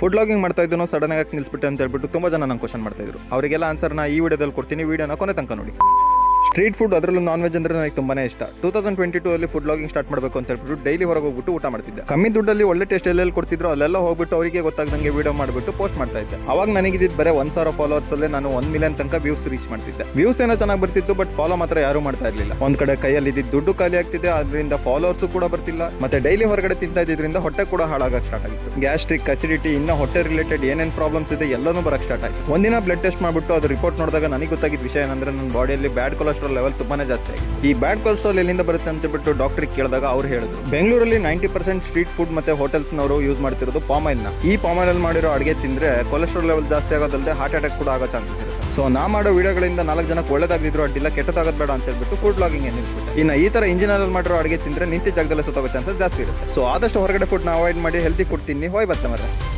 Food logging ಮಾಡ್ತಾ ಇದ್ದನು sudden ಆಗಿ ನಿಲ್ಸ್ಬಿಟ್ಟೆ ಅಂತ ಹೇಳ್ಬಿಟ್ಟು ತುಂಬಾ ಜನ ನಂಗೆ ಕ್ವಶನ್ ಮಾಡ್ತಾ ಇದ್ರು. ಅವರಿಗೆಲ್ಲ ಆನ್ಸರ್ನ ಈ ವಿಡಿಯೋದಲ್ಲಿ ಕೊಡ್ತೀನಿ, ವಿಡಿಯೋನ ಕೊನೆ ತನಕ ನೋಡಿ. ಸ್ಟ್ರೀಟ್ ಫುಡ್ ಅದರಲ್ಲೂ ನಾನ್ ವೆಜ್ ಅಂದ್ರೆ ನನಗೆ ತುಂಬಾನೇ ಇಷ್ಟ. 2022 ಅಲ್ಲಿ ಫುಡ್ ಲಾಗಿಂಗ್ ಸ್ಟಾರ್ಟ್ ಮಾಡಬೇಕು ಅಂತ ಹೇಳ್ಬಿಟ್ಟು ಡೈಲಿ ಹೊರಗೆ ಹೋಗ್ಬಿಟ್ಟು ಊಟ ಮಾಡ್ತಿದ್ದೆ. ಕಮ್ಮಿ ದುಡ್ಡಲ್ಲಿ ಒಳ್ಳೆ ಟೇಸ್ಟ್ ಎಲ್ಲೆಲ್ಲಿ ಕೊಡ್ತಿದ್ರು ಅಲ್ಲೆಲ್ಲ ಹೋಗ್ಬಿಟ್ಟು ಅವರಿಗೆ ಗೊತ್ತಾಗ್ದಂಗೆ ವಿಡಿಯೋ ಮಾಡಿಬಿಟ್ಟು ಪೋಸ್ಟ್ ಮಾಡ್ತಾ ಇದ್ದೆ. ಅವಾಗ ನನಗಿದ್ದು ಬರೀ 1,000 ಫಾಲೋವರ್ಸ್ ಅಲ್ಲೇ ನಾನು 1 ಮಿಲಿಯನ್ ತನಕ ವ್ಯೂಸ್ ರೀಚ್ ಮಾಡ್ತಿದ್ದೆ. ವ್ಯೂಸ್ ಏನೋ ಚೆನ್ನಾಗಿ ಬರ್ತಿತ್ತು, ಬಟ್ ಫಾಲೋ ಮಾತ್ರ ಯಾರು ಮಾಡ್ತಾ ಇರಲಿಲ್ಲ. ಒಂದ್ ಕಡೆ ಕೈಯಲ್ಲಿ ಇದ್ದಿದ್ದು ದುಡ್ಡು ಖಾಲಿ ಆಗ್ತಿದೆ, ಅದರಿಂದ ಫಾಲೋವರ್ಸ್ ಕೂಡ ಬರ್ತಿಲ್ಲ. ಮತ್ತೆ ಡೈಲಿ ಹೊರಗಡೆ ತಿಂತಾ ಇದ್ರಿಂದ ಹೊಟ್ಟೆ ಕೂಡ ಹಾಳಾಗಕ್ಕೆ ಸ್ಟಾರ್ಟ್ ಆಗಿತ್ತು. ಗ್ಯಾಸ್ಟ್ರಿಕ್, ಅಸಿಡಿಟಿ, ಇನ್ನ ಹೊಟ್ಟೆ ರಿಲೇಟೆಡ್ ಏನೇನು ಪ್ರಾಬ್ಲಮ್ಸ್ ಇದೆ ಎಲ್ಲನೂ ಬರಕ್ಕೆ ಸ್ಟಾರ್ಟ್ ಆಯಿತು. ಒಂದಿನ ಬ್ಲಡ್ ಟೆಸ್ಟ್ ಮಾಡ್ಬಿಟ್ಟು ಅದು ರಿಪೋರ್ಟ್ ನೋಡಿದಾಗ ನನಗೆ ಗೊತ್ತಾಗಿದ್ದ ವಿಷಯ ಏನಂದ್ರೆ ನನ್ನ ಬಾಡಿಯಲ್ಲಿ ಬ್ಯಾಡ್ ಕೊಲೆಸ್ಟ್ರಾಲ್ ಲೆವೆಲ್ ತುಂಬಾನೇ ಜಾಸ್ತಿ ಆಗಿದೆ. ಈ ಬ್ಯಾಡ್ ಕೊಲೆಸ್ಟ್ರಾಲ್ ಎಲ್ಲಿಂದ ಬರುತ್ತೆ ಅಂತ ಬಿಟ್ಟು ಡಾಕ್ಟರ್ ಕೇಳಿದಾಗ ಅವ್ರು ಹೇಳಿದ್ರು, ಬೆಂಗಳೂರಲ್ಲಿ 90% ಸ್ಟ್ರೀಟ್ ಫುಡ್ ಮತ್ತೆ ಹೋಟೆಲ್ಸ್ ನವರು ಯೂಸ್ ಮಾಡ್ತಿರೋದು ಪಾಮ್ ಆಯಿಲ್ ನ. ಈ ಪಾಮ್ ಆಯಿಲ್ ಮಾಡಿರೋ ಅಡುಗೆ ತಿಂದ್ರೆ ಕೊಲೆಸ್ಟ್ರಾಲ್ ಲೆವೆಲ್ ಜಾಸ್ತಿ ಆಗೋದಲ್ಲದೆ ಹಾರ್ಟ್ ಅಟ್ಯಾಕ್ ಕೂಡ ಆಗೋ ಚಾನ್ಸಸ್ ಇರುತ್ತೆ. ಸೊ ನಾ ಮಾಡೋ ವಿಡಿಯೋಗಳಿಂದ 4 ಜನಕ್ಕೆ ಒಳ್ಳೇದಾಗಿದ್ರು ಅಡ್ಡಿಲ್ಲ, ಕೆಟ್ಟದಾಗದ್ ಬೇಡ ಅಂತ ಹೇಳ್ಬಿಟ್ಟು ಫುಡ್ ಲಾಗಿಂಗ್ ನಿಲ್ಲಿಸ್ಬಿಟ್ಟೆ. ಇನ್ನು ಈ ತರ ಇಂಜಿನಿಯರ್ ಮಾಡಿರೋ ಅಡುಗೆ ತಿಂದ್ರೆ ನಿಂತಿದ್ದ ಜಾಗದಲ್ಲಿ ಸತ್ತೋಗೋ ಚಾನ್ಸಸ್ ಜಾಸ್ತಿ ಇರುತ್ತೆ. ಸೊ ಆದಷ್ಟು ಹೊರಗಡೆ ಫುಡ್ ನ ಅವಾಯ್ಡ್ ಮಾಡಿ ಹೆಲ್ತಿ ಫುಡ್ ತಿನ್ನಿ. ಹೋಯ್ ಬತ್ತ ಮರ.